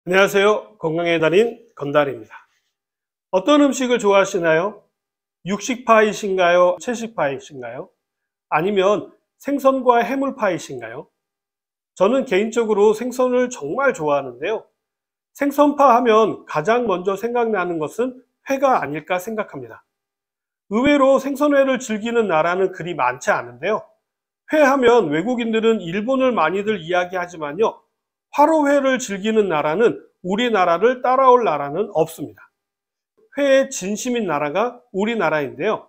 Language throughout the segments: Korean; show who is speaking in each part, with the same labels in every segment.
Speaker 1: 안녕하세요. 건강의 달인 건달입니다. 어떤 음식을 좋아하시나요? 육식파이신가요? 채식파이신가요? 아니면 생선과 해물파이신가요? 저는 개인적으로 생선을 정말 좋아하는데요. 생선파 하면 가장 먼저 생각나는 것은 회가 아닐까 생각합니다. 의외로 생선회를 즐기는 나라는 그리 많지 않은데요. 회 하면 외국인들은 일본을 많이들 이야기하지만요. 화로회를 즐기는 나라는 우리나라를 따라올 나라는 없습니다. 회의 진심인 나라가 우리나라인데요.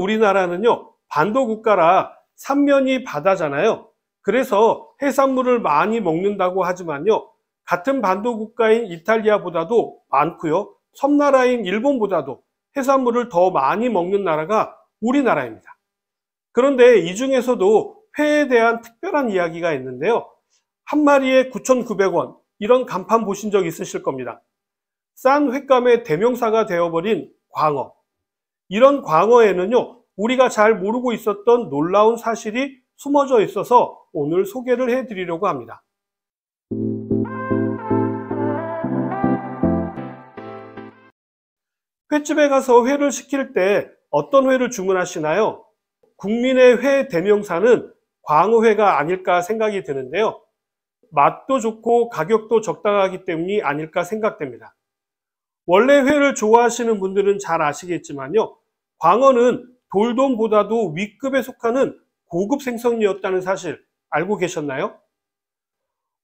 Speaker 1: 우리나라는요, 반도 국가라 삼면이 바다잖아요. 그래서 해산물을 많이 먹는다고 하지만요, 같은 반도 국가인 이탈리아보다도 많고요, 섬나라인 일본보다도 해산물을 더 많이 먹는 나라가 우리나라입니다. 그런데 이 중에서도 회에 대한 특별한 이야기가 있는데요. 한 마리에 9,900원, 이런 간판 보신 적 있으실 겁니다. 싼 횟감의 대명사가 되어버린 광어. 이런 광어에는요, 우리가 잘 모르고 있었던 놀라운 사실이 숨어져 있어서 오늘 소개를 해드리려고 합니다. 횟집에 가서 회를 시킬 때 어떤 회를 주문하시나요? 국민의 회 대명사는 광어회가 아닐까 생각이 드는데요. 맛도 좋고 가격도 적당하기 때문이 아닐까 생각됩니다. 원래 회를 좋아하시는 분들은 잘 아시겠지만요. 광어는 돌돔보다도 위급에 속하는 고급 생선이었다는 사실 알고 계셨나요?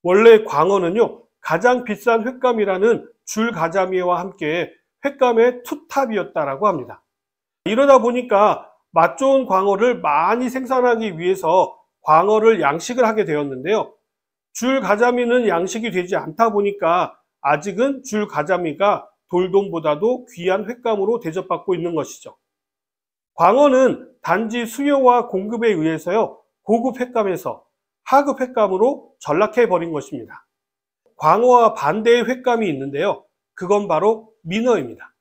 Speaker 1: 원래 광어는요. 가장 비싼 횟감이라는 줄가자미와 함께 횟감의 투탑이었다고 합니다. 이러다 보니까 맛 좋은 광어를 많이 생산하기 위해서 광어를 양식을 하게 되었는데요. 줄가자미는 양식이 되지 않다 보니까 아직은 줄가자미가 돌돔보다도 귀한 횟감으로 대접받고 있는 것이죠. 광어는 단지 수요와 공급에 의해서요, 고급 횟감에서 하급 횟감으로 전락해 버린 것입니다. 광어와 반대의 횟감이 있는데요. 그건 바로 민어입니다.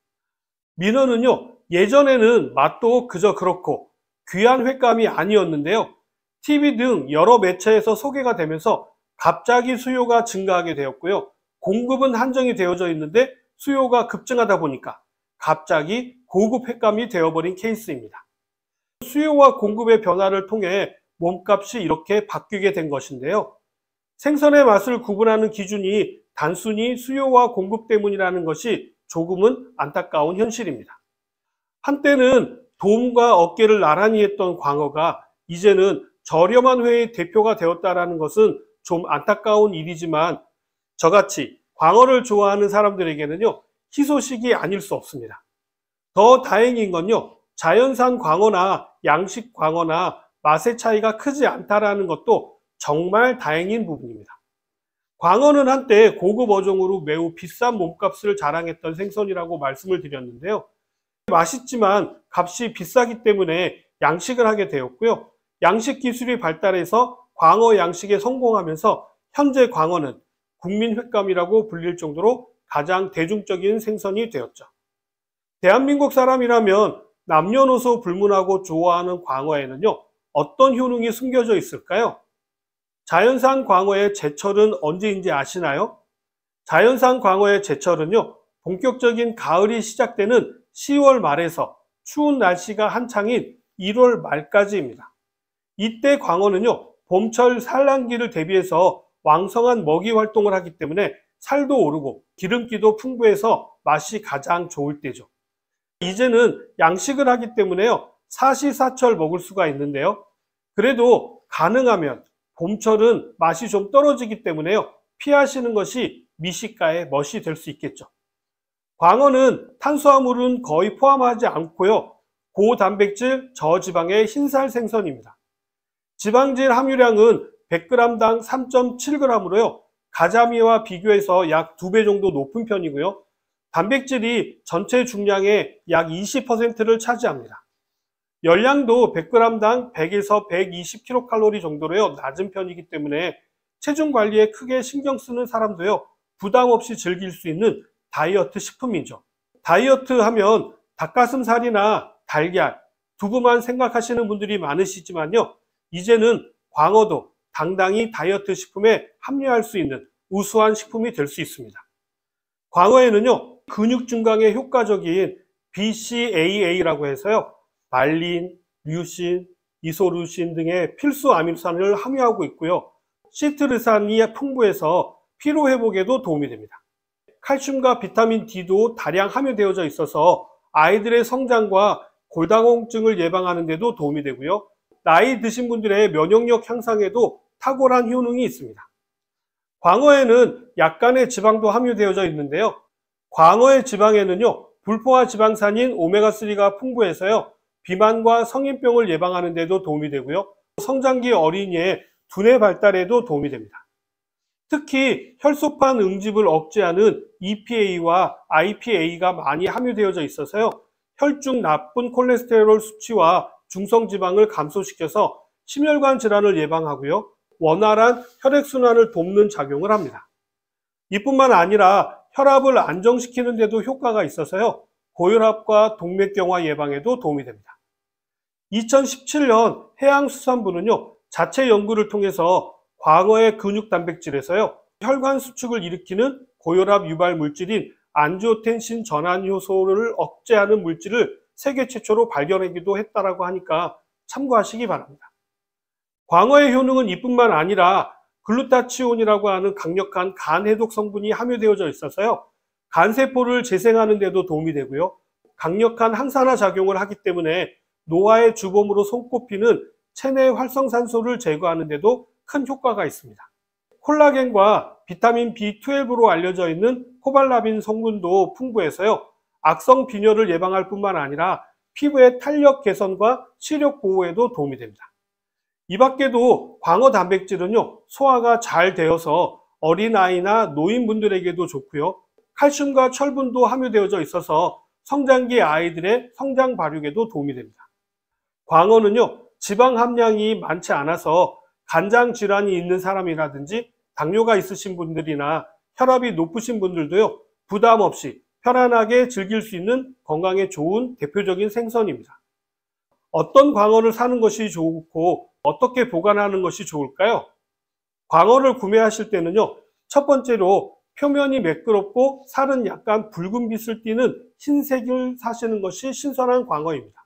Speaker 1: 민어는요, 예전에는 맛도 그저 그렇고 귀한 횟감이 아니었는데요. TV 등 여러 매체에서 소개가 되면서 갑자기 수요가 증가하게 되었고요. 공급은 한정이 되어져 있는데 수요가 급증하다 보니까 갑자기 고급 횟감이 되어버린 케이스입니다. 수요와 공급의 변화를 통해 몸값이 이렇게 바뀌게 된 것인데요. 생선의 맛을 구분하는 기준이 단순히 수요와 공급 때문이라는 것이 조금은 안타까운 현실입니다. 한때는 돔과 어깨를 나란히 했던 광어가 이제는 저렴한 회의 대표가 되었다는 것은 좀 안타까운 일이지만 저같이 광어를 좋아하는 사람들에게는요, 희소식이 아닐 수 없습니다. 더 다행인 건요, 자연산 광어나 양식 광어나 맛의 차이가 크지 않다는 것도 정말 다행인 부분입니다. 광어는 한때 고급 어종으로 매우 비싼 몸값을 자랑했던 생선이라고 말씀을 드렸는데요. 맛있지만 값이 비싸기 때문에 양식을 하게 되었고요. 양식 기술이 발달해서 광어 양식에 성공하면서 현재 광어는 국민 횟감이라고 불릴 정도로 가장 대중적인 생선이 되었죠. 대한민국 사람이라면 남녀노소 불문하고 좋아하는 광어에는요, 어떤 효능이 숨겨져 있을까요? 자연산 광어의 제철은 언제인지 아시나요? 자연산 광어의 제철은요, 본격적인 가을이 시작되는 10월 말에서 추운 날씨가 한창인 1월 말까지입니다. 이때 광어는요, 봄철 산란기를 대비해서 왕성한 먹이 활동을 하기 때문에 살도 오르고 기름기도 풍부해서 맛이 가장 좋을 때죠. 이제는 양식을 하기 때문에요, 사시사철 먹을 수가 있는데요. 그래도 가능하면 봄철은 맛이 좀 떨어지기 때문에요, 피하시는 것이 미식가의 멋이 될 수 있겠죠. 광어는 탄수화물은 거의 포함하지 않고요, 고단백질, 저지방의 흰살 생선입니다. 지방질 함유량은 100g당 3.7g으로요. 가자미와 비교해서 약 2배 정도 높은 편이고요. 단백질이 전체 중량의 약 20%를 차지합니다. 열량도 100g당 100에서 120kcal 정도로요. 낮은 편이기 때문에 체중 관리에 크게 신경 쓰는 사람도요. 부담 없이 즐길 수 있는 다이어트 식품이죠. 다이어트 하면 닭가슴살이나 달걀, 두부만 생각하시는 분들이 많으시지만요. 이제는 광어도 당당히 다이어트 식품에 합류할 수 있는 우수한 식품이 될 수 있습니다. 광어에는요, 근육 증강에 효과적인 BCAA라고 해서요, 말린, 류신, 이소루신 등의 필수 아미노산을 함유하고 있고요. 시트르산이 풍부해서 피로 회복에도 도움이 됩니다. 칼슘과 비타민 D도 다량 함유되어져 있어서 아이들의 성장과 골다공증을 예방하는 데도 도움이 되고요. 나이 드신 분들의 면역력 향상에도 탁월한 효능이 있습니다. 광어에는 약간의 지방도 함유되어져 있는데요. 광어의 지방에는요, 불포화 지방산인 오메가3가 풍부해서요, 비만과 성인병을 예방하는 데도 도움이 되고요. 성장기 어린이의 두뇌 발달에도 도움이 됩니다. 특히 혈소판 응집을 억제하는 EPA와 IPA가 많이 함유되어져 있어서요, 혈중 나쁜 콜레스테롤 수치와 중성지방을 감소시켜서 심혈관 질환을 예방하고요, 원활한 혈액순환을 돕는 작용을 합니다. 이뿐만 아니라 혈압을 안정시키는 데도 효과가 있어서요, 고혈압과 동맥경화 예방에도 도움이 됩니다. 2017년 해양수산부는요, 자체 연구를 통해서 광어의 근육 단백질에서요, 혈관 수축을 일으키는 고혈압 유발 물질인 안지오텐신 전환 효소를 억제하는 물질을 세계 최초로 발견하기도 했다라고 하니까 참고하시기 바랍니다. 광어의 효능은 이뿐만 아니라 글루타치온이라고 하는 강력한 간 해독 성분이 함유되어져 있어서요, 간세포를 재생하는 데도 도움이 되고요, 강력한 항산화 작용을 하기 때문에 노화의 주범으로 손꼽히는 체내 활성산소를 제거하는 데도 큰 효과가 있습니다. 콜라겐과 비타민 B12로 알려져 있는 코발라빈 성분도 풍부해서요, 악성 빈혈을 예방할 뿐만 아니라 피부의 탄력 개선과 시력 보호에도 도움이 됩니다. 이 밖에도 광어 단백질은요, 소화가 잘 되어서 어린아이나 노인분들에게도 좋고요, 칼슘과 철분도 함유되어져 있어서 성장기 아이들의 성장 발육에도 도움이 됩니다. 광어는요, 지방 함량이 많지 않아서 간장 질환이 있는 사람이라든지 당뇨가 있으신 분들이나 혈압이 높으신 분들도요, 부담 없이 편안하게 즐길 수 있는 건강에 좋은 대표적인 생선입니다. 어떤 광어를 사는 것이 좋고 어떻게 보관하는 것이 좋을까요? 광어를 구매하실 때는요, 첫 번째로 표면이 매끄럽고 살은 약간 붉은빛을 띠는 흰색을 사시는 것이 신선한 광어입니다.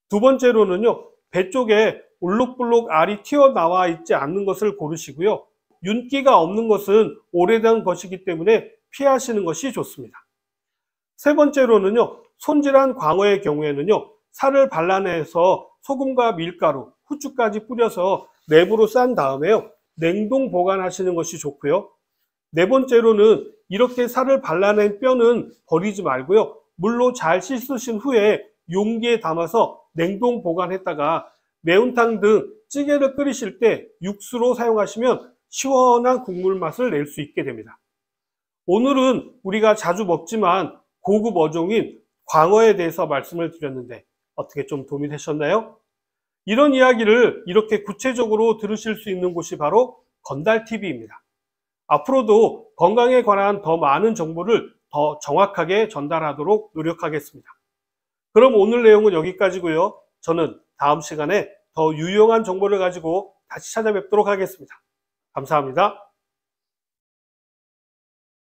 Speaker 1: 두 번째로는요, 배 쪽에 올록블록 알이 튀어나와 있지 않는 것을 고르시고요, 윤기가 없는 것은 오래된 것이기 때문에 피하시는 것이 좋습니다. 세 번째로는요, 손질한 광어의 경우에는요, 살을 발라내서 소금과 밀가루, 후추까지 뿌려서 내부로 싼 다음에요, 냉동 보관하시는 것이 좋고요. 네 번째로는 이렇게 살을 발라낸 뼈는 버리지 말고요, 물로 잘 씻으신 후에 용기에 담아서 냉동 보관했다가 매운탕 등 찌개를 끓이실 때 육수로 사용하시면 시원한 국물 맛을 낼 수 있게 됩니다. 오늘은 우리가 자주 먹지만 고급 어종인 광어에 대해서 말씀을 드렸는데 어떻게 좀 도움이 되셨나요? 이런 이야기를 이렇게 구체적으로 들으실 수 있는 곳이 바로 건달TV입니다. 앞으로도 건강에 관한 더 많은 정보를 더 정확하게 전달하도록 노력하겠습니다. 그럼 오늘 내용은 여기까지고요. 저는 다음 시간에 더 유용한 정보를 가지고 다시 찾아뵙도록 하겠습니다. 감사합니다.